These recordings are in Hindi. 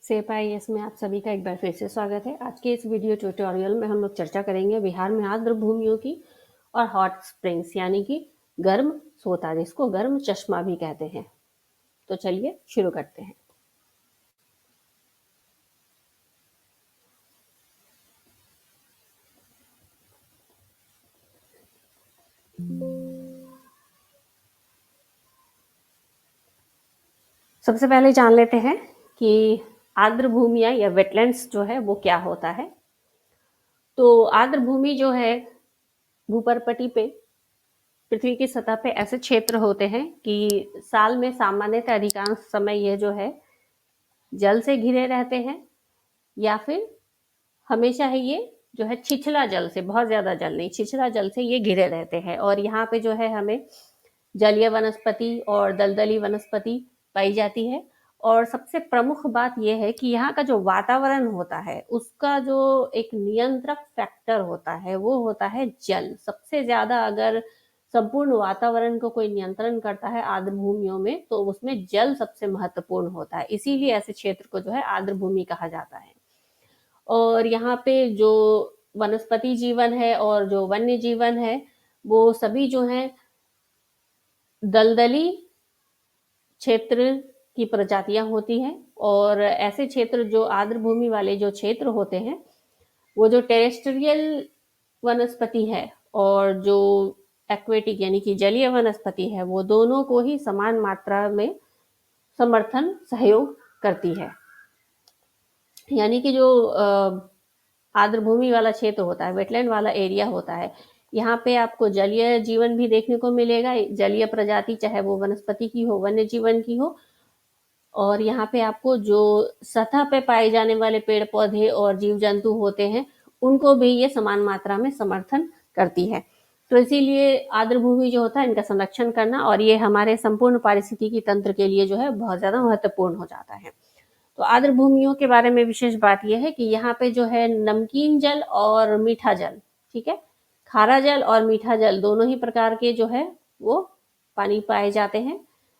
सेप आईएएस में आप सभी का एक बार फिर से स्वागत है। आज के इस वीडियो ट्यूटोरियल में हम लोग चर्चा करेंगे बिहार में आर्द्र भूमियों की और हॉट स्प्रिंग्स यानी कि गर्म सोता, जिसको गर्म चश्मा भी कहते हैं। तो चलिए शुरू करते हैं। सबसे पहले जान लेते हैं कि आर्द्र भूमियां या वेटलैंड्स जो है वो क्या होता है। तो आर्द्र भूमि जो है भूपर्पटी पे, पृथ्वी की सतह पे ऐसे क्षेत्र होते हैं कि साल में सामान्यतः अधिकांश समय ये जो है जल से घिरे रहते हैं, या फिर हमेशा है ये जो है छिछला जल से, बहुत ज्यादा जल नहीं, छिछला जल से ये घिरे रहते हैं। और यहाँ पे जो है हमें जलीय वनस्पति और दलदली वनस्पति पाई जाती है। और सबसे प्रमुख बात यह है कि यहाँ का जो वातावरण होता है उसका जो एक नियंत्रक फैक्टर होता है वो होता है जल। सबसे ज्यादा अगर संपूर्ण वातावरण को कोई नियंत्रण करता है आर्द्र भूमियों में तो उसमें जल सबसे महत्वपूर्ण होता है। इसीलिए ऐसे क्षेत्र को जो है आर्द्र भूमि कहा जाता है। और यहाँ पे जो वनस्पति जीवन है और जो वन्य जीवन है वो सभी जो है दलदली क्षेत्र की प्रजातियां होती हैं। और ऐसे क्षेत्र जो आर्द्र भूमि वाले जो क्षेत्र होते हैं वो जो टेरेस्ट्रियल वनस्पति है और जो एक्वेटिक यानी कि जलीय वनस्पति है वो दोनों को ही समान मात्रा में समर्थन सहयोग करती है। यानी कि जो आर्द्र भूमि वाला क्षेत्र होता है, वेटलैंड वाला एरिया होता है, यहाँ पे आपको जलीय जीवन भी देखने को मिलेगा, जलीय प्रजाति, चाहे वो वनस्पति की हो, वन्य जीवन की हो। और यहाँ पे आपको जो सतह पे पाए जाने वाले पेड़ पौधे और जीव जंतु होते हैं उनको भी ये समान मात्रा में समर्थन करती है। तो इसीलिए आर्द्र भूमि जो होता है इनका संरक्षण करना और ये हमारे संपूर्ण पारिस्थितिकी तंत्र के लिए जो है बहुत ज्यादा महत्वपूर्ण हो जाता है। तो आर्द्र भूमियों के बारे में विशेष बात यह है कि यहाँ पे जो है नमकीन जल और मीठा जल, ठीक है, खारा जल और मीठा जल दोनों ही प्रकार के जो है वो पानी पाए जाते हैं।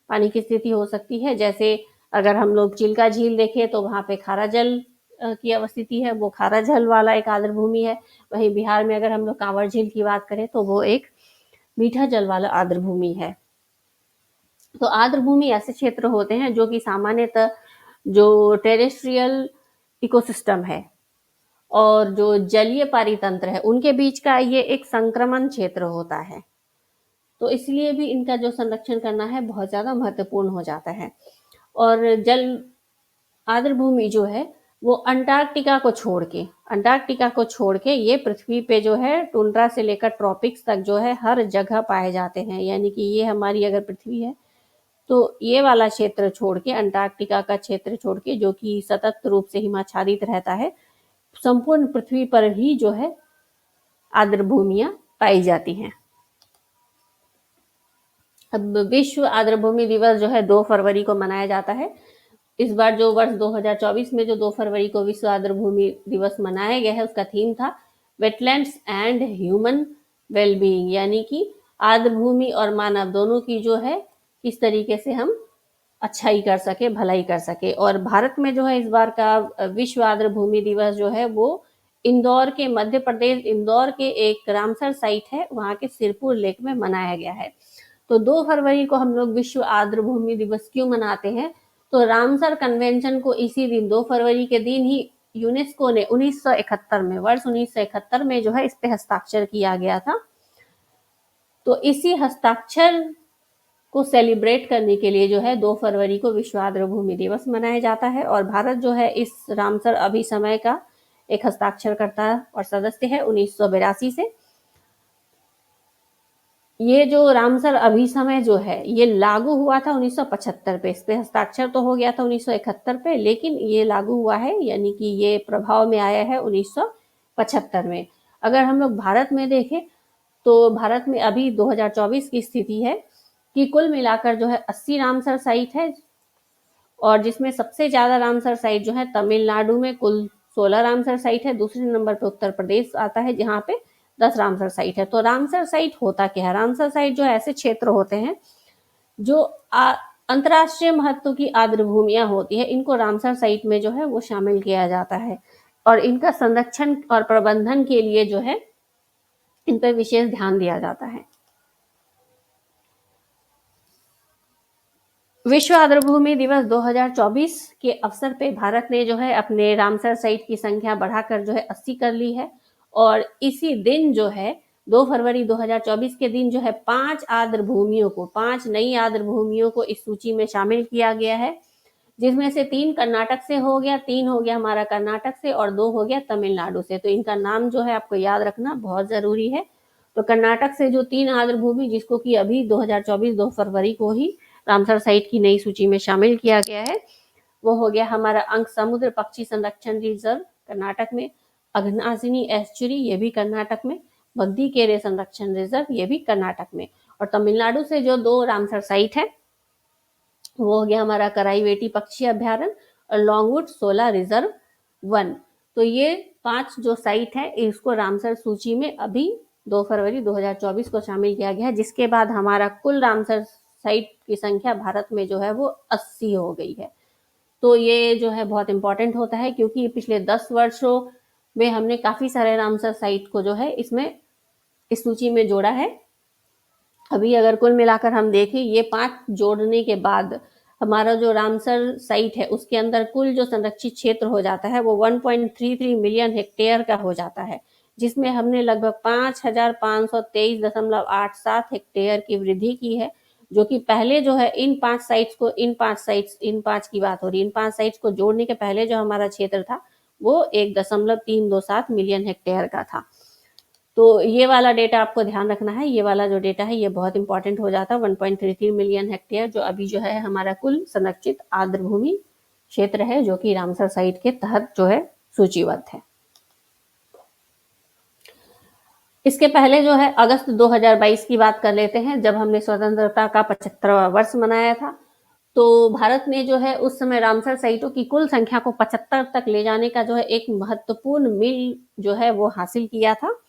पानी की स्थिति हो सकती है, जैसे अगर हम लोग चिल्का झील देखें तो वहां पे खारा जल की अवस्थिति है, वो खारा जल वाला एक आर्द्र भूमि है। वहीं बिहार में अगर हम लोग कांवर झील की बात करें तो वो एक मीठा जल वाला आर्द्र भूमि है। तो आर्द्र भूमि ऐसे क्षेत्र होते हैं जो कि सामान्यतः जो टेरेस्ट्रियल इकोसिस्टम है और जो जलीय पारितंत्र है उनके बीच का ये एक संक्रमण क्षेत्र होता है। तो इसलिए भी इनका जो संरक्षण करना है बहुत ज्यादा महत्वपूर्ण हो जाता है। और जल आर्द्र भूमि जो है वो अंटार्कटिका को छोड़ के ये पृथ्वी पे जो है टुंड्रा से लेकर ट्रॉपिक्स तक जो है हर जगह पाए जाते हैं। यानी कि ये हमारी अगर पृथ्वी है तो ये वाला क्षेत्र छोड़ के, अंटार्कटिका का क्षेत्र छोड़ के, जो कि सतत रूप से हिमाच्छादित रहता है, संपूर्ण पृथ्वी पर ही जो है आर्द्र भूमियां पाई जाती हैं। अब विश्व आर्द्र भूमि दिवस जो है 2 फरवरी को मनाया जाता है। इस बार जो वर्ष 2024 में जो 2 फरवरी को विश्व आर्द्र भूमि दिवस मनाया गया है उसका थीम था वेटलैंड्स एंड ह्यूमन वेलबीइंग, यानी कि आर्द्र भूमि और मानव दोनों की जो है किस तरीके से हम अच्छाई कर सके, भलाई कर सके। और भारत में जो है इस बार का विश्व आर्द्र भूमि दिवस जो है वो इंदौर के, मध्य प्रदेश इंदौर के एक रामसर साइट है वहां के सिरपुर लेक में मनाया गया है। तो 2 फरवरी को हम लोग विश्व आर्द्र भूमि दिवस क्यों मनाते हैं? तो रामसर कन्वेंशन को इसी दिन 2 फरवरी के दिन ही यूनेस्को ने 1971 में, वर्ष 1971 में जो है इस पे हस्ताक्षर किया गया था। तो इसी हस्ताक्षर को सेलिब्रेट करने के लिए जो है 2 फरवरी को विश्व आर्द्र भूमि दिवस मनाया जाता है। और भारत जो है इस रामसर अभिसमय का एक हस्ताक्षरकर्ता और सदस्य है 1982 से। ये जो रामसर अभिसमय जो है ये लागू हुआ था 1975 पे, इस पे हस्ताक्षर तो हो गया था 1971 पे, लेकिन ये लागू हुआ है यानी कि ये प्रभाव में आया है 1975 में। अगर हम लोग भारत में देखें तो भारत में अभी 2024 की स्थिति है कि कुल मिलाकर जो है 80 रामसर साइट है, और जिसमें सबसे ज्यादा रामसर साइट जो है तमिलनाडु में कुल 16 रामसर साइट है। दूसरे नंबर पे उत्तर प्रदेश आता है जहाँ पे 10 रामसर साइट है। तो रामसर साइट होता क्या है? रामसर साइट जो ऐसे क्षेत्र होते हैं जो अंतर्राष्ट्रीय महत्व की आर्द्र भूमियां होती है, इनको रामसर साइट में जो है वो शामिल किया जाता है और इनका संरक्षण और प्रबंधन के लिए जो है इन पर विशेष ध्यान दिया जाता है। विश्व आर्द्र भूमि दिवस 2024 के अवसर पे भारत ने जो है अपने रामसर साइट की संख्या बढ़ाकर जो है 80 कर ली है और इसी दिन जो है 2 फरवरी 2024 के दिन जो है 5 आर्द्र भूमियों को 5 नई आर्द्र भूमियों को इस सूची में शामिल किया गया है, जिसमें से 3 कर्नाटक से हो गया, 3 हो गया हमारा कर्नाटक से और 2 हो गया तमिलनाडु से। तो इनका नाम जो है आपको याद रखना बहुत जरूरी है। तो कर्नाटक से जो 3 आर्द्र भूमि जिसको कि अभी 2024 2 फरवरी को ही रामसर साइट की नई सूची में शामिल किया गया है, वो हो गया हमारा अंक समुद्र पक्षी संरक्षण रिजर्व कर्नाटक में, अघनासिनी एस्चुरी ये भी कर्नाटक में, बग्दीकेरे संरक्षण रिजर्व ये भी कर्नाटक में। और तमिलनाडु से जो 2 रामसर साइट है वो हो गया हमारा कराईवेटी पक्षी अभ्यारण्य और लॉन्गवुड 16 रिजर्व 1। तो ये 5 जो साइट है इसको रामसर सूची में अभी 2 फरवरी 2024 को शामिल किया गया है, जिसके बाद हमारा कुल रामसर साइट की संख्या भारत में जो है वो 80 हो गई है। तो ये जो है बहुत इंपॉर्टेंट होता है क्योंकि पिछले 10 वर्षों में हमने काफी सारे रामसर साइट को जो है इसमें इस सूची में जोड़ा है। अभी अगर कुल मिलाकर हम देखें ये 5 जोड़ने के बाद हमारा जो रामसर साइट है उसके अंदर कुल जो संरक्षित क्षेत्र हो जाता है वो 1.33 मिलियन हेक्टेयर का हो जाता है, जिसमें हमने लगभग 5,523.87 हेक्टेयर की वृद्धि की है, जो कि पहले जो है इन 5 साइट्स की बात हो रही है, इन 5 साइट्स को जोड़ने के पहले जो हमारा क्षेत्र था वो 1.327 मिलियन हेक्टेयर का था। तो ये वाला डेटा आपको ध्यान रखना है, ये वाला जो डेटा है ये बहुत इंपॉर्टेंट हो जाता है। 1.33 मिलियन हेक्टेयर जो अभी जो है हमारा कुल संरक्षित आर्द्र भूमि क्षेत्र है, जो कि रामसर साइट के तहत जो है सूचीबद्ध है। इसके पहले जो है अगस्त 2022 की बात कर लेते हैं, जब हमने स्वतंत्रता का 75वां वर्ष मनाया था। तो भारत ने जो है उस समय रामसर साइटों की कुल संख्या को 75 तक ले जाने का जो है एक महत्वपूर्ण मील जो है वो हासिल किया था।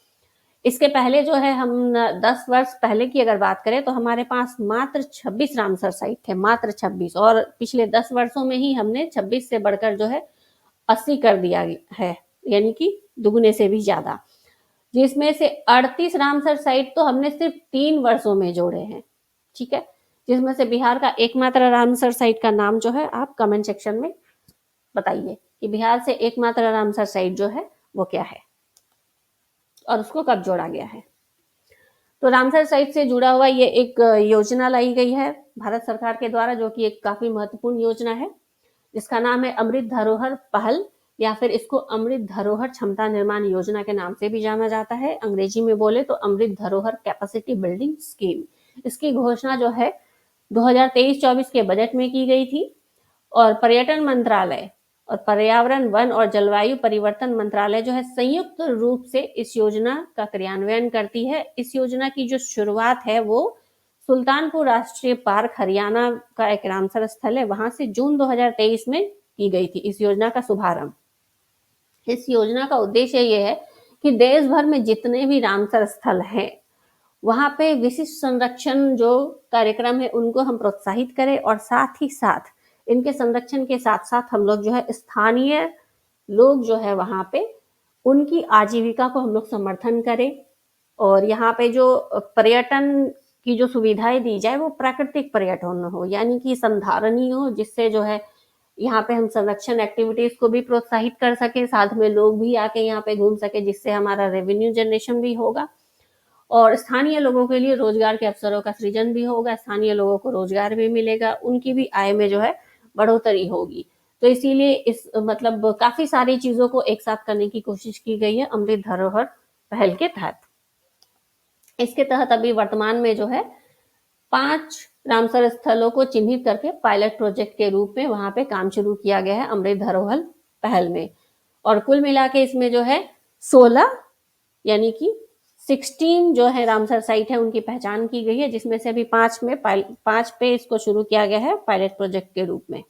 इसके पहले जो है हम 10 वर्ष पहले की अगर बात करें तो हमारे पास मात्र 26 रामसर साइट थे, मात्र 26, और पिछले 10 वर्षों में ही हमने 26 से बढ़कर जो है 80 कर दिया है, यानी कि दुगने से भी ज्यादा, जिसमें से 38 रामसर साइट तो हमने सिर्फ 3 वर्षों में जोड़े हैं। ठीक है, जिसमें से बिहार का एकमात्र रामसर साइट का नाम जो है आप कमेंट सेक्शन में बताइए कि बिहार से एकमात्र रामसर साइट जो है वो क्या है और उसको कब जोड़ा गया है। तो रामसर साइट से जुड़ा हुआ ये एक योजना लाई गई है भारत सरकार के द्वारा, जो कि एक काफी महत्वपूर्ण योजना है, जिसका नाम है अमृत धरोहर पहल, या फिर इसको अमृत धरोहर क्षमता निर्माण योजना के नाम से भी जाना जाता है। अंग्रेजी में बोले तो अमृत धरोहर कैपेसिटी बिल्डिंग स्कीम। इसकी घोषणा जो है 2023-24 के बजट में की गई थी और पर्यटन मंत्रालय और पर्यावरण, वन और जलवायु परिवर्तन मंत्रालय जो है संयुक्त रूप से इस योजना का क्रियान्वयन करती है। इस योजना की जो शुरुआत है वो सुल्तानपुर राष्ट्रीय पार्क हरियाणा का एक रामसर स्थल है, वहां से जून 2023 में की गई थी इस योजना का शुभारंभ। इस योजना का उद्देश्य ये है कि देश भर में जितने भी रामसर स्थल हैं वहां पे विशिष्ट संरक्षण जो कार्यक्रम है उनको हम प्रोत्साहित करें और साथ ही साथ इनके संरक्षण के साथ साथ हम लोग जो है स्थानीय लोग जो है वहां पे उनकी आजीविका को हम लोग समर्थन करें और यहाँ पे जो पर्यटन की जो सुविधाएं दी जाए वो प्राकृतिक पर्यटन हो, यानी कि संधारणीय हो, जिससे जो है यहाँ पे हम संरक्षण एक्टिविटीज को भी प्रोत्साहित कर सके, साथ में लोग भी आके यहाँ पे घूम सके, जिससे हमारा रेवेन्यू जनरेशन भी होगा और स्थानीय लोगों के लिए रोजगार के अवसरों का सृजन भी होगा, स्थानीय लोगों को रोजगार भी मिलेगा, उनकी भी आय में जो है बढ़ोतरी होगी। तो इसीलिए इस मतलब काफी सारी चीजों को एक साथ करने की कोशिश की गई है अमृत धरोहर पहल के तहत। इसके तहत अभी वर्तमान में जो है 5 रामसर स्थलों को चिन्हित करके पायलट प्रोजेक्ट के रूप में वहां पे काम शुरू किया गया है अमृत धरोहर पहल में, और कुल मिला के इसमें जो है 16 यानी कि 16 जो है रामसर साइट है उनकी पहचान की गई है, जिसमें से अभी 5 पे इसको शुरू किया गया है पायलट प्रोजेक्ट के रूप में।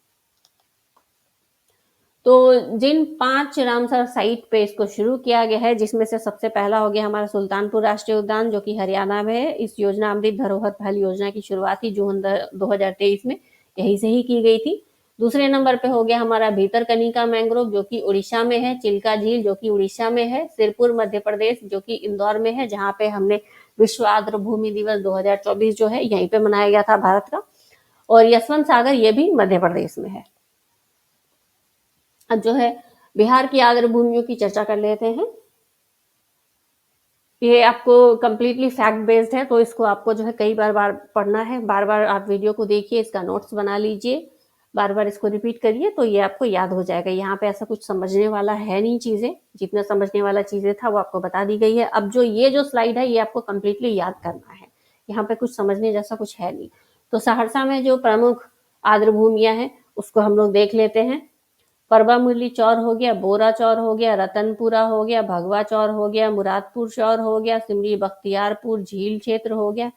तो जिन 5 रामसर साइट पे इसको शुरू किया गया है, जिसमें से सबसे पहला हो गया हमारा सुल्तानपुर राष्ट्रीय उद्यान जो कि हरियाणा में है। इस योजना अमृत धरोहर पहल योजना की शुरुआत ही जून 2023 में यहीं से ही की गई थी। दूसरे नंबर पे हो गया हमारा भीतरकनिका मैंग्रोव जो कि उड़ीसा में है, चिल्का झील जो कि उड़ीसा में है, सिरपुर मध्य प्रदेश जो कि इंदौर में है, जहाँ पे हमने विश्व आर्द्र भूमि दिवस 2024 जो है यहीं पे मनाया गया था भारत का। और यशवंत सागर ये भी मध्य प्रदेश में है। अब जो है बिहार की आर्द्र भूमियों की चर्चा कर लेते हैं। ये आपको कंप्लीटली फैक्ट बेस्ड है, तो इसको आपको जो है कई बार पढ़ना है, बार-बार आप वीडियो को देखिए, इसका नोट्स बना लीजिए, बार-बार इसको रिपीट करिए तो ये आपको याद हो जाएगा। यहाँ पे ऐसा कुछ समझने वाला है नहीं चीज़ें, जितना समझने वाला चीज़ें था वो आपको बता दी गई है। अब जो ये जो स्लाइड है ये आपको कंप्लीटली याद करना है, यहाँ पे कुछ समझने जैसा कुछ है नहीं। तो सहरसा में जो प्रमुख आर्द्र भूमियाँ हैं उसको हम लोग देख लेते हैं। परबा मुरली चौर हो गया, बोरा चौर हो गया, रतनपुरा हो गया, भगवा चौर हो गया, मुरादपुर चौर हो गया, सिमरी बख्तियारपुर झील क्षेत्र हो गया,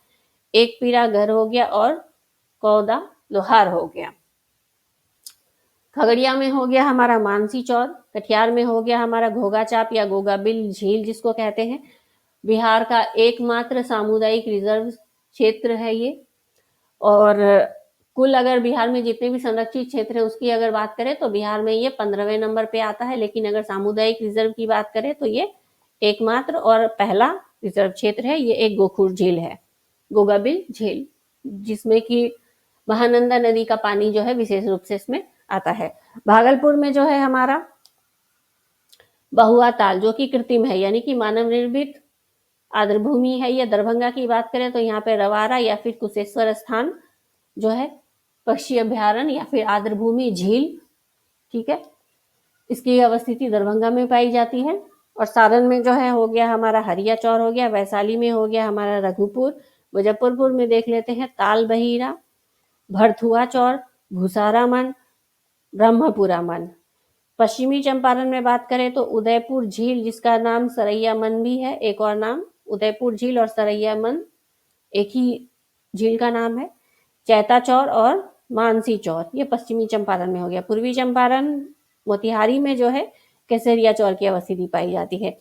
एक पीरा घर हो गया और कौदा लोहार हो गया। खगड़िया में हो गया हमारा मानसी चौर, कटिहार में हो गया हमारा घोगा चाप या गोगाबिल झील जिसको कहते हैं। बिहार का एकमात्र सामुदायिक रिजर्व क्षेत्र है ये। और कुल अगर बिहार में जितने भी संरक्षित क्षेत्र है उसकी अगर बात करें तो बिहार में ये 15वें नंबर पे आता है, लेकिन अगर सामुदायिक रिजर्व की बात करें तो ये एकमात्र और पहला रिजर्व क्षेत्र है। ये एक गोखुर झील है, गोगाबिल झील, जिसमें कि महानंदा नदी का पानी जो है विशेष रूप से इसमें आता है। भागलपुर में जो है हमारा बहुआ ताल जो कि कृत्रिम है, यानी कि मानव निर्मित आर्द्र भूमि है। ये दरभंगा की बात करें तो यहाँ पे रवारा या फिर कुशेश्वर स्थान जो है पक्षी अभ्यारण्य या फिर आर्द्र भूमि झील, ठीक है, इसकी अवस्थिति दरभंगा में पाई जाती है। और सारण में जो है हो गया हमारा हरिया चौर हो गया, वैशाली में हो गया हमारा रघुपुर, मुजफ्फरपुर में देख लेते हैं ताल बहिरा, भरथुआ चौर, भूसारा मन, ब्रह्मपुरा मन। पश्चिमी चंपारण में बात करें तो उदयपुर झील जिसका नाम सरैया मन भी है, एक और नाम उदयपुर झील और सरैया मन एक ही झील का नाम है। चैता चौर और मानसी चौर ये पश्चिमी चंपारण में हो गया। पूर्वी चंपारण मोतिहारी में जो है केसरिया चौर की अवस्थिति पाई जाती है।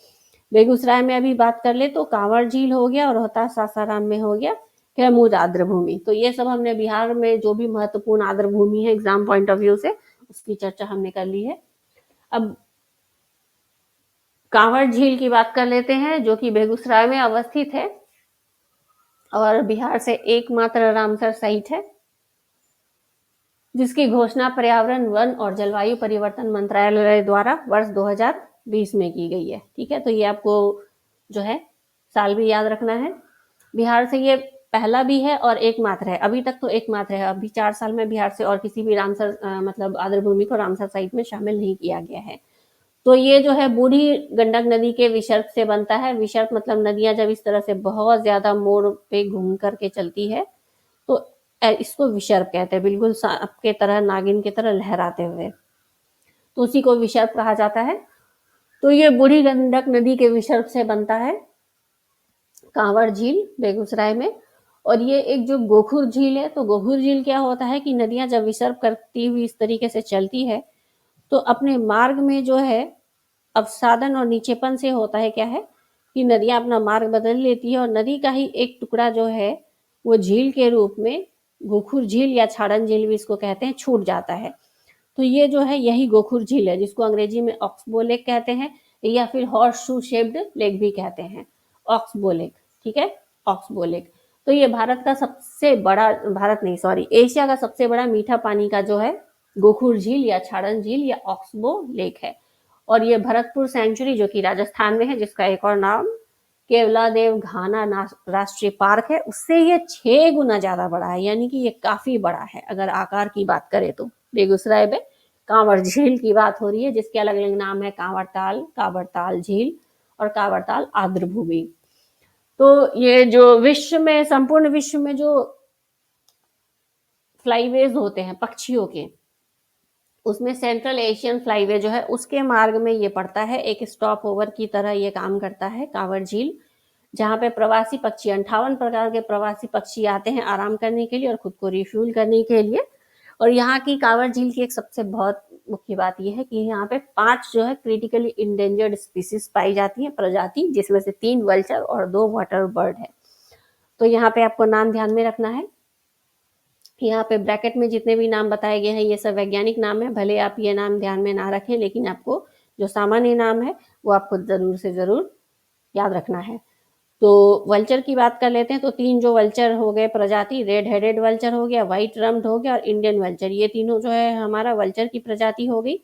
बेगूसराय में अभी बात कर ले तो कांवड़ झील हो गया और रोहतास सासाराम में हो गया कैमूर आर्द्र भूमि। तो ये सब हमने बिहार में जो भी महत्वपूर्ण आर्द्र भूमि है एग्जाम पॉइंट ऑफ व्यू से उसकी चर्चा हमने कर ली है। अब कांवड़ झील की बात कर लेते हैं जो कि बेगूसराय में अवस्थित है और बिहार से एकमात्र रामसर साइट है, जिसकी घोषणा पर्यावरण वन और जलवायु परिवर्तन मंत्रालय द्वारा वर्ष 2020 में की गई है। ठीक है, तो ये आपको जो है साल भी याद रखना है। बिहार से ये पहला भी है और एकमात्र है, अभी तक तो एकमात्र है। अभी 4 साल में बिहार से और किसी भी रामसर मतलब आर्द्र भूमि को रामसर साइट में शामिल नहीं किया गया है। तो ये जो है बूढ़ी गंडक नदी के विसर्ग से बनता है। विसर्ग मतलब नदियां जब इस तरह से बहुत ज्यादा मोड़ पे घूम करके चलती है तो इसको विसर्ग कहते हैं, बिल्कुल सांप के तरह, नागिन की तरह लहराते हुए, तो उसी को विसर्ग कहा जाता है। तो ये बूढ़ी गंडक नदी के विसर्ग से बनता है कांवड़ झील बेगूसराय में। और ये एक जो गोखुर झील है, तो गोखुर झील क्या होता है कि नदियां जब विसर्ग करती हुई इस तरीके से चलती है तो अपने मार्ग में जो है अवसादन और नीचेपन से होता है क्या है कि नदियां अपना मार्ग बदल लेती है और नदी का ही एक टुकड़ा जो है वो झील के रूप में गोखुर झील या छाड़न झील भी इसको कहते हैं, छूट जाता है। तो ये जो है यही गोखुर झील है जिसको अंग्रेजी में ऑक्सबो लेक कहते हैं या फिर हॉर्स शू शेप्ड लेक भी कहते हैं, ऑक्सबो लेक। ठीक है, ऑक्सबो लेक। तो ये भारत का सबसे बड़ा, भारत नहीं सॉरी, एशिया का सबसे बड़ा मीठा पानी का जो है गोखुर झील या छाड़न झील या ऑक्सबो लेक है। और ये भरतपुर सेंचुरी जो कि राजस्थान में है, जिसका एक और नाम केवलादेव घाना राष्ट्रीय पार्क है, उससे ये 6 गुना ज्यादा बड़ा है, यानी कि ये काफी बड़ा है अगर आकार की बात करें तो। बेगूसराय में कांवड़ झील की बात हो रही है जिसके अलग अलग नाम है, कांवड़ताल झील और कांवड़ताल आर्द्र भूमि। तो ये जो विश्व में, संपूर्ण विश्व में जो फ्लाईवेज होते हैं पक्षियों के, उसमें सेंट्रल एशियन फ्लाईवे जो है उसके मार्ग में ये पड़ता है, एक स्टॉप ओवर की तरह ये काम करता है कांवड़ झील, जहाँ पे प्रवासी पक्षी 58 प्रकार के प्रवासी पक्षी आते हैं आराम करने के लिए और खुद को रिफ्यूल करने के लिए। और यहाँ की कांवड़ झील की एक सबसे बहुत मुख्य बात यह है कि यहाँ पे 5 जो है क्रिटिकली इंडेंजर्ड स्पीसीज पाई जाती है, प्रजाति, जिसमें से 3 वल्चर और 2 वाटर बर्ड है। तो यहाँ पे आपको नाम ध्यान में रखना है, यहाँ पे ब्रैकेट में जितने भी नाम बताए गए हैं ये सब वैज्ञानिक नाम है, भले आप ये नाम ध्यान में ना रखें, लेकिन आपको जो सामान्य नाम है वो आपको ज़रूर से ज़रूर याद रखना है। तो वल्चर की बात कर लेते हैं। तो 3 जो वल्चर हो गए प्रजाति, रेड हेडेड वल्चर हो गया, व्हाइट रम्ड हो गया और इंडियन वल्चर, ये तीनों जो है हमारा वल्चर की प्रजाति हो गई।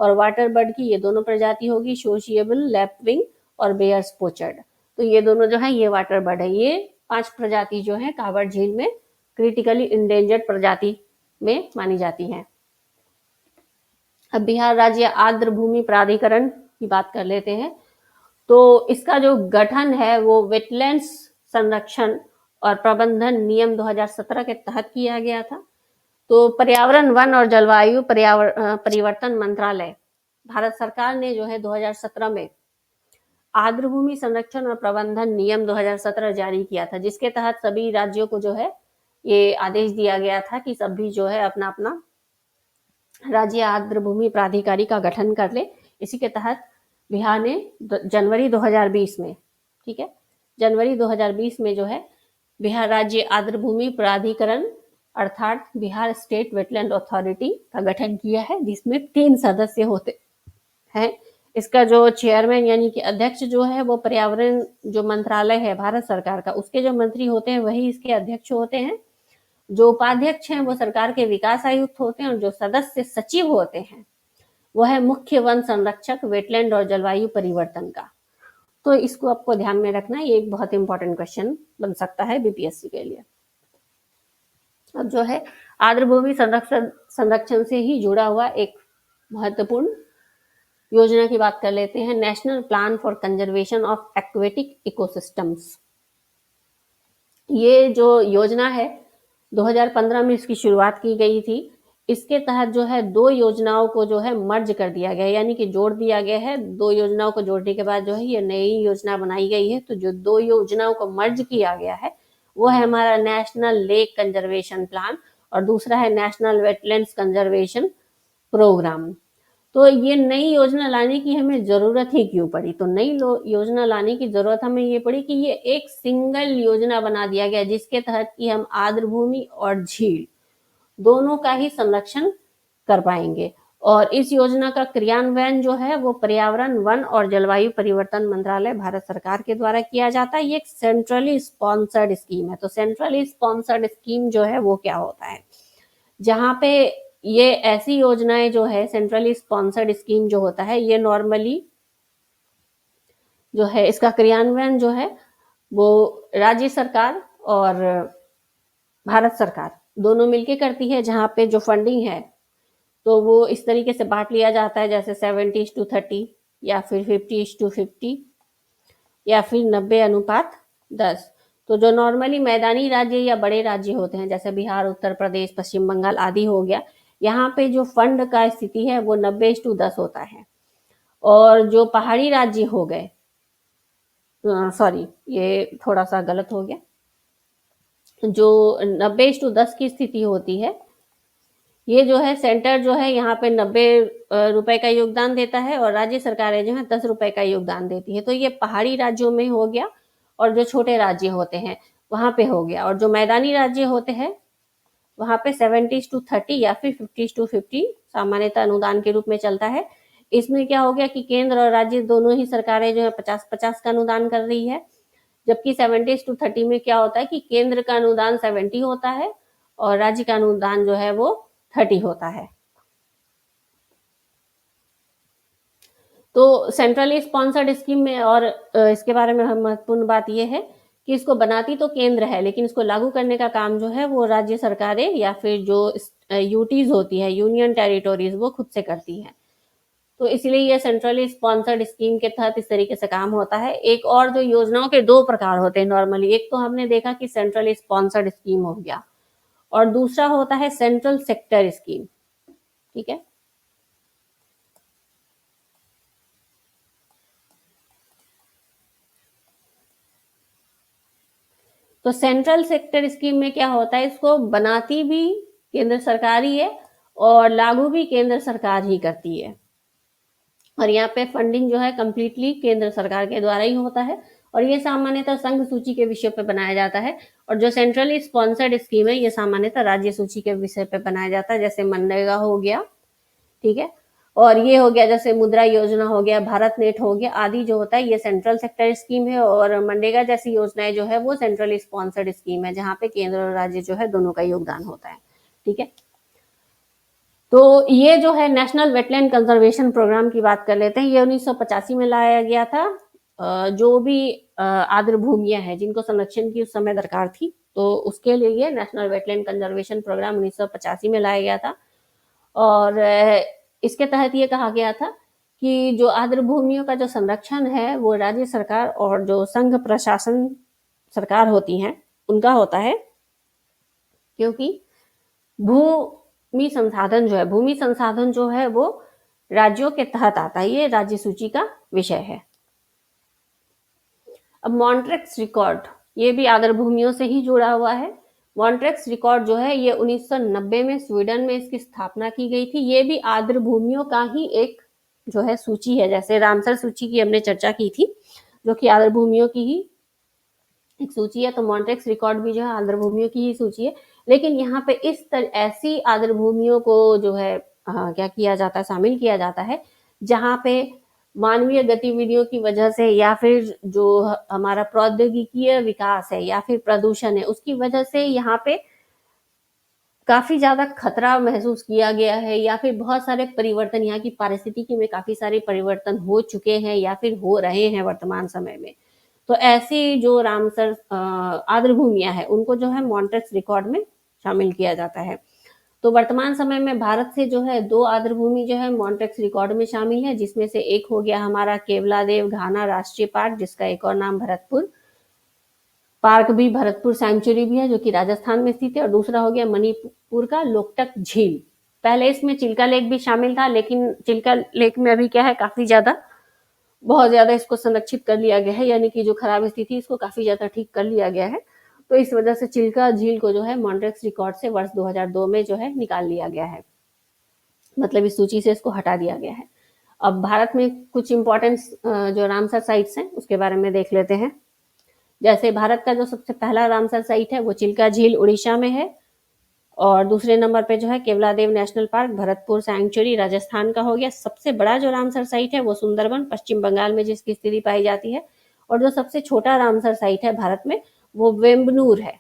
और वाटर बर्ड की ये दोनों प्रजाति होगी, सोशिएबल, लैपविंग और बेयर्स पोचर्ड। तो ये दोनों जो है ये वाटर बर्ड है। ये 5 प्रजाति जो है कांवड़ झील में क्रिटिकली इंडेंजर्ड प्रजाति में मानी जाती हैं। अब बिहार राज्य आर्द्र भूमि प्राधिकरण की बात कर लेते हैं। तो इसका जो गठन है वो वेटलैंड्स संरक्षण और प्रबंधन नियम 2017 के तहत किया गया था। तो पर्यावरण, वन और जलवायु परिवर्तन मंत्रालय, भारत सरकार ने जो है 2017 में आर्द्र भूमि संरक्षण और प्रबंधन नियम 2017 जारी किया था, जिसके तहत सभी राज्यों को जो है ये आदेश दिया गया था कि सभी जो है अपना अपना राज्य आर्द्र भूमि प्राधिकारी का गठन कर ले। इसी के तहत बिहार ने जनवरी 2020 में, ठीक है, जनवरी 2020 में जो है बिहार राज्य आर्द्र भूमि प्राधिकरण अर्थात बिहार स्टेट वेटलैंड अथॉरिटी का गठन किया है, जिसमें 3 सदस्य होते हैं। इसका जो चेयरमैन यानी कि अध्यक्ष जो है वो पर्यावरण जो मंत्रालय है भारत सरकार का, उसके जो मंत्री होते हैं वही इसके अध्यक्ष होते हैं। जो उपाध्यक्ष हैं वो सरकार के विकास आयुक्त होते हैं और जो सदस्य सचिव होते हैं वो है मुख्य वन संरक्षक वेटलैंड और जलवायु परिवर्तन का। तो इसको आपको ध्यान में रखना, ये एक बहुत इंपॉर्टेंट क्वेश्चन बन सकता है बीपीएससी के लिए। अब जो है आर्द्र भूमि संरक्षण से ही जुड़ा हुआ एक महत्वपूर्ण योजना की बात कर लेते हैं, national plan for conservation of aquatic ecosystems. ये जो योजना है 2015 में इसकी शुरुआत की गई थी। इसके तहत जो है 2 योजनाओं को जो है मर्ज कर दिया गया, यानी कि जोड़ दिया गया है। 2 योजनाओं को जोड़ने के बाद जो है ये नई योजना बनाई गई है। तो जो 2 योजनाओं को मर्ज किया गया है वो है हमारा नेशनल लेक कंजर्वेशन प्लान और दूसरा है नेशनल वेटलैंड्स कंजर्वेशन प्रोग्राम। तो ये नई योजना लाने की हमें ज़रूरत ही क्यों पड़ी? तो नई योजना लाने की ज़रूरत हमें ये पड़ी कि ये एक सिंगल योजना बना दिया गया, जिसके तहत कि हम आर्द्र भूमि और झील दोनों का ही संरक्षण कर पाएंगे। और इस योजना का क्रियान्वयन जो है वो पर्यावरण, वन और जलवायु परिवर्तन मंत्रालय भारत सरकार के द्वारा किया जाता है। ये एक सेंट्रली स्पॉन्सर्ड स्कीम है। तो सेंट्रली स्पॉन्सर्ड स्कीम जो है वो क्या होता है? जहाँ पे ये ऐसी योजनाएं जो है सेंट्रली स्पॉन्सर्ड स्कीम जो होता है, ये नॉर्मली जो है इसका क्रियान्वयन जो है वो राज्य सरकार और भारत सरकार दोनों मिलके करती है। जहाँ पे जो फंडिंग है तो वो इस तरीके से बांट लिया जाता है, जैसे 70:30 या फिर 50:50 या फिर 90:10। तो जो नॉर्मली मैदानी राज्य या बड़े राज्य होते हैं जैसे बिहार, उत्तर प्रदेश, पश्चिम बंगाल आदि हो गया, यहाँ पे जो फंड का स्थिति है वो 90:10 होता है। और जो पहाड़ी राज्य हो गए, सॉरी ये थोड़ा सा गलत हो गया, जो 90:10 की स्थिति होती है, ये जो है सेंटर जो है यहाँ पे 90 रुपए का योगदान देता है और राज्य सरकारें जो है 10 रुपए का योगदान देती है। तो ये पहाड़ी राज्यों में हो गया और जो छोटे राज्य होते हैं वहां पे हो गया। और जो मैदानी राज्य होते हैं वहां पे 70:30 या फिर 50:50 सामान्यतः अनुदान के रूप में चलता है। इसमें क्या हो गया कि केंद्र और राज्य दोनों ही सरकारें जो है 50-50 का अनुदान कर रही है, जबकि 70:30 में क्या होता है कि केंद्र का अनुदान 70 होता है और राज्य का अनुदान जो है वो 30 होता है। तो सेंट्रली स्पॉन्सर्ड स्कीम में और इसके बारे में महत्वपूर्ण बात यह है कि इसको बनाती तो केंद्र है, लेकिन इसको लागू करने का काम जो है वो राज्य सरकारें या फिर जो यूटीज होती है, यूनियन टेरिटोरीज, वो खुद से करती हैं। तो इसलिए ये सेंट्रली स्पॉन्सर्ड स्कीम के तहत इस तरीके से काम होता है। एक और जो योजनाओं के 2 प्रकार होते हैं नॉर्मली, एक तो हमने देखा कि सेंट्रली स्पॉन्सर्ड स्कीम हो गया और दूसरा होता है सेंट्रल सेक्टर स्कीम, ठीक है। तो सेंट्रल सेक्टर स्कीम में क्या होता है, इसको बनाती भी केंद्र सरकार ही है और लागू भी केंद्र सरकार ही करती है। और यहाँ पे फंडिंग जो है कंप्लीटली केंद्र सरकार के द्वारा ही होता है और ये सामान्यतः संघ सूची के विषय पे बनाया जाता है। और जो सेंट्रली स्पॉन्सर्ड स्कीम है, ये सामान्यतः राज्य सूची के विषय पे बनाया जाता है, जैसे मनरेगा हो गया, ठीक है। और ये हो गया जैसे मुद्रा योजना हो गया, भारत नेट हो गया, आदि जो होता है ये सेंट्रल सेक्टर स्कीम है। और मनरेगा जैसी योजनाएं जो है वो सेंट्रली स्पॉन्सर्ड स्कीम है, जहाँ पे केंद्र और राज्य जो है दोनों का योगदान होता है, ठीक है। तो ये जो है नेशनल वेटलैंड कंजर्वेशन प्रोग्राम की बात कर लेते हैं। ये 1985 में लाया गया था। जो भी आर्द्र भूमियां हैं जिनको संरक्षण की उस समय दरकार थी, तो उसके लिए ये नेशनल वेटलैंड कंजर्वेशन प्रोग्राम 1985 में लाया गया था। और इसके तहत ये कहा गया था कि जो आर्द्र भूमियों का जो संरक्षण है वो राज्य सरकार और जो संघ प्रशासन सरकार होती हैं उनका होता है, क्योंकि भूमि संसाधन जो है वो राज्यों के तहत आता है, ये राज्य सूची का विषय है। अब मॉन्ट्रेक्स रिकॉर्ड, ये भी आर्द्र भूमियों से ही जुड़ा हुआ है। मॉन्ट्रेक्स रिकॉर्ड जो है ये 1990 में स्वीडन में इसकी स्थापना की गई थी। ये भी आर्द्र भूमियों का ही एक जो है सूची है, जैसे रामसर सूची की हमने चर्चा की थी, जो कि आर्द्र भूमियों की ही एक सूची है, तो मॉन्ट्रेक्स रिकॉर्ड भी जो है आर्द्र भूमियों की ही सूची है। लेकिन यहाँ पे ऐसी आर्द्र भूमियों को जो है क्या किया जाता है, शामिल किया जाता है, जहाँ पे मानवीय गतिविधियों की वजह से या फिर जो हमारा प्रौद्योगिकीय विकास है या फिर प्रदूषण है उसकी वजह से यहाँ पे काफी ज्यादा खतरा महसूस किया गया है, या फिर बहुत सारे परिवर्तन, यहाँ की पारिस्थितिकी में काफी सारे परिवर्तन हो चुके हैं या फिर हो रहे हैं वर्तमान समय में। तो ऐसी जो रामसर आर्द्र भूमियां हैं उनको जो है मॉन्ट्रेक्स रिकॉर्ड में शामिल किया जाता है। तो वर्तमान समय में भारत से जो है 2 आर्द्र भूमि जो है मॉन्ट्रेक्स रिकॉर्ड में शामिल है, जिसमें से एक हो गया हमारा केवलादेव घाना राष्ट्रीय पार्क, जिसका एक और नाम भरतपुर पार्क भी, भरतपुर सेंचुरी भी है, जो कि राजस्थान में स्थित है। और दूसरा हो गया मणिपुर का लोकटक झील। पहले इसमें चिल्का लेक भी शामिल था, लेकिन चिल्का लेक में अभी क्या है, काफी ज्यादा बहुत ज्यादा इसको संरक्षित कर लिया गया है, यानी कि जो खराब स्थिति इसको काफी ज्यादा ठीक कर लिया गया है। तो इस वजह से चिल्का झील को जो है मॉन्ट्रेक्स रिकॉर्ड से वर्ष 2002 में जो है निकाल लिया गया है, मतलब इस सूची से इसको हटा दिया गया है। अब भारत में कुछ इंपॉर्टेंट जो रामसर साइट्स हैं उसके बारे में देख लेते हैं। जैसे भारत का जो सबसे पहला रामसर साइट है वो चिल्का झील उड़ीसा में है, और दूसरे नंबर पे जो है Keoladeo national park Bharatpur sanctuary Rajasthan का हो गया। सबसे बड़ा जो रामसर साइट है वो सुंदरबन पश्चिम बंगाल में जिसकी स्थिति पाई जाती है। और जो सबसे छोटा रामसर साइट है भारत में वो वेम्बनूर है,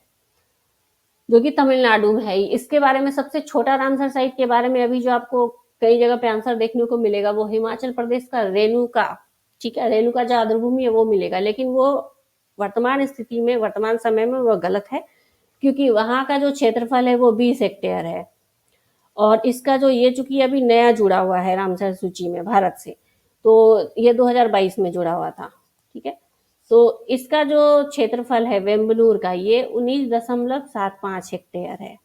जो कि तमिलनाडु में है। इसके बारे में सबसे छोटा रामसर साइट के बारे में अभी जो आपको कई जगह पे आंसर देखने को मिलेगा वो हिमाचल प्रदेश का रेणुका, ठीक है, रेणुका जो आर्द्र भूमि है वो मिलेगा, लेकिन वो वर्तमान स्थिति में वर्तमान समय में वो गलत है, क्योंकि वहां का जो क्षेत्रफल है वो 20 हेक्टेयर है। और इसका जो ये चूंकि अभी नया जुड़ा हुआ है रामसर सूची में भारत से, तो ये 2022 में जुड़ा हुआ था, ठीक है। तो इसका जो क्षेत्रफल है वेम्बनूर का ये 19.75 हेक्टेयर है।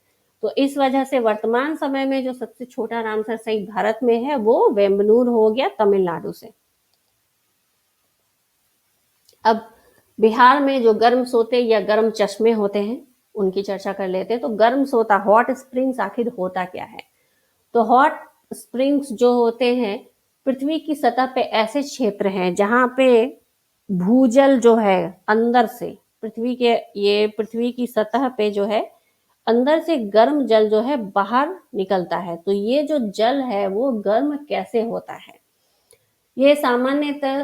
तो इस वजह से वर्तमान समय में जो सबसे छोटा रामसर साइट भारत में है वो वेम्बनूर हो गया तमिलनाडु से। अब बिहार में जो गर्म सोते या गर्म चश्मे होते हैं उनकी चर्चा कर लेते हैं। तो गर्म सोता, हॉट स्प्रिंग्स, आखिर होता क्या है? तो हॉट स्प्रिंग्स जो होते हैं पृथ्वी की सतह पे ऐसे क्षेत्र हैं जहां पे भूजल जो है अंदर से पृथ्वी की सतह पे जो है अंदर से गर्म जल जो है बाहर निकलता है। तो ये जो जल है वो गर्म कैसे होता है? ये सामान्यतः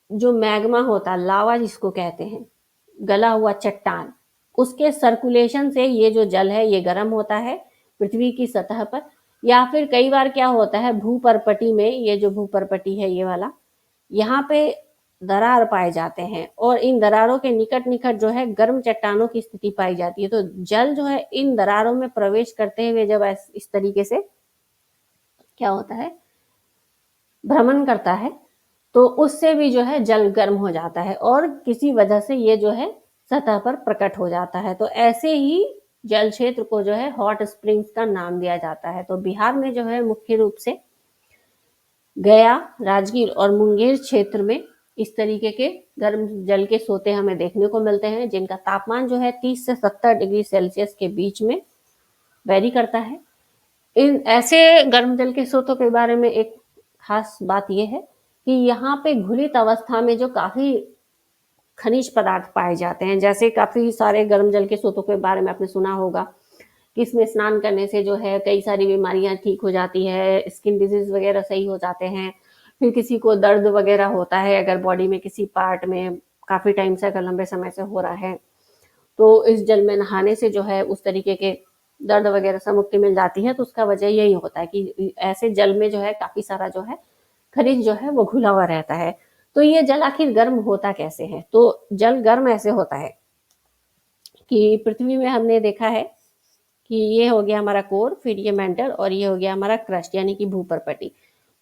जो मैग्मा होता, लावा जिसको कहते हैं, गला हुआ चट्टान, उसके सर्कुलेशन से ये जो जल है ये गर्म होता है पृथ्वी की सतह पर। या फिर कई बार क्या होता है, भूपर्पटी में, ये जो भूपर्पटी है ये वाला, यहाँ पे दरार पाए जाते हैं और इन दरारों के निकट निकट जो है गर्म चट्टानों की स्थिति पाई जाती है। तो जल जो है इन दरारों में प्रवेश करते हुए जब इस तरीके से क्या होता है, भ्रमण करता है, तो उससे भी जो है जल गर्म हो जाता है और किसी वजह से ये जो है सतह पर प्रकट हो जाता है। तो ऐसे ही जल क्षेत्र को जो है हॉट स्प्रिंग्स का नाम दिया जाता है। तो बिहार में जो है मुख्य रूप से गया, राजगीर और मुंगेर क्षेत्र में इस तरीके के गर्म जल के सोते हमें देखने को मिलते हैं, जिनका तापमान जो है 30 से 70 डिग्री सेल्सियस के बीच में वेरी करता है। इन ऐसे गर्म जल के सोतों के बारे में एक खास बात यह है कि यहाँ पे घुलित अवस्था में जो काफी खनिज पदार्थ पाए जाते हैं। जैसे काफ़ी सारे गर्म जल के स्रोतों के बारे में आपने सुना होगा कि इसमें स्नान करने से जो है कई सारी बीमारियाँ ठीक हो जाती है, स्किन डिजीज़ वगैरह सही हो जाते हैं। फिर किसी को दर्द वगैरह होता है अगर बॉडी में किसी पार्ट में काफ़ी टाइम से अगर लंबे समय से हो रहा है, तो इस जल में नहाने से जो है उस तरीके के दर्द वगैरह से मुक्ति मिल जाती है। तो उसका वजह यही होता है कि ऐसे जल में जो है काफ़ी सारा जो है खनिज जो है वो घुला हुआ रहता है। तो ये जल आखिर गर्म होता कैसे है? तो जल गर्म ऐसे होता है कि पृथ्वी में हमने देखा है कि ये हो गया हमारा कोर, फिर ये मेंटल और ये हो गया हमारा क्रस्ट यानी कि भूपर्पटी।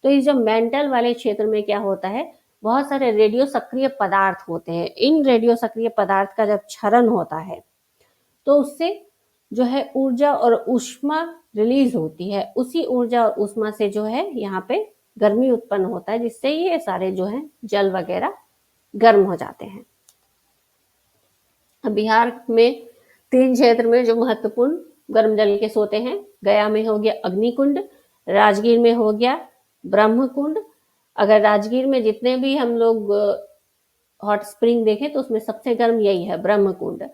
तो इस जो मेंटल वाले क्षेत्र में क्या होता है, बहुत सारे रेडियो सक्रिय पदार्थ होते हैं। इन रेडियो सक्रिय पदार्थ का जब क्षरण होता है, तो उससे जो है ऊर्जा और ऊष्मा रिलीज होती है। उसी ऊर्जा और ऊष्मा से जो है यहाँ पे गर्मी उत्पन्न होता है, जिससे ये सारे जो है जल वगैरह गर्म हो जाते हैं। बिहार में 3 क्षेत्र में जो महत्वपूर्ण गर्म जल के सोते हैं, गया में हो गया अग्निकुंड, राजगीर में हो गया ब्रह्मकुंड। अगर राजगीर में जितने भी हम लोग हॉट स्प्रिंग देखें तो उसमें सबसे गर्म यही है, ब्रह्मकुंड।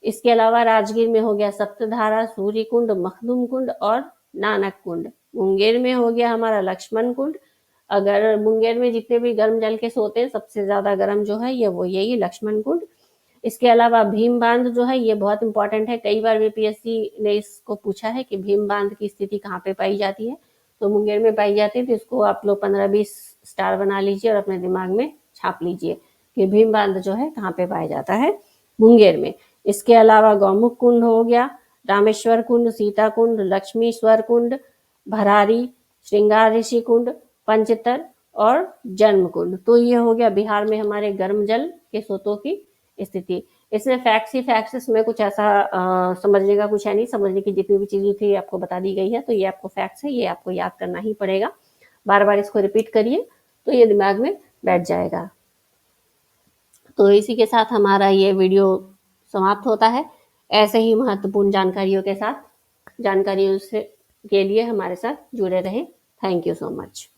इसके अलावा राजगीर में हो गया सप्तधारा, सूर्य कुंड, मखदूम कुंड और नानक कुंड। मुंगेर में हो गया हमारा लक्ष्मण कुंड। अगर मुंगेर में जितने भी गर्म जल के सोते हैं, सबसे ज्यादा गर्म जो है ये वो यही लक्ष्मण कुंड। इसके अलावा भीम बांध जो है ये बहुत इंपॉर्टेंट है। कई बार बीपीएससी ने इसको पूछा है कि भीम बांध की स्थिति कहाँ पे पाई जाती है, तो मुंगेर में पाई जाती है। तो इसको आप लोग 15-20 स्टार बना लीजिए और अपने दिमाग में छाप लीजिए कि भीम बांध जो है कहाँ पे पाया जाता है, मुंगेर में। इसके अलावा गौमुख कुंड हो गया, रामेश्वर कुंड, सीता कुंड, लक्ष्मीश्वर कुंड, भरारी, श्रृंगार ऋषि कुंड, पंचतर और जन्म कुंड। तो ये हो गया बिहार में हमारे गर्म जल के स्रोतों की स्थिति। इसमें फैक्ट्स ही फैक्ट्स, इसमें कुछ ऐसा समझने का कुछ है नहीं। समझने की जितनी भी चीजें थी आपको बता दी गई है। तो ये आपको फैक्ट्स है, ये आपको याद करना ही पड़ेगा। बार बार इसको रिपीट करिए तो ये दिमाग में बैठ जाएगा। तो इसी के साथ हमारा ये वीडियो समाप्त होता है। ऐसे ही महत्वपूर्ण जानकारियों के साथ, जानकारियों से के लिए हमारे साथ जुड़े रहें। Thank you so much.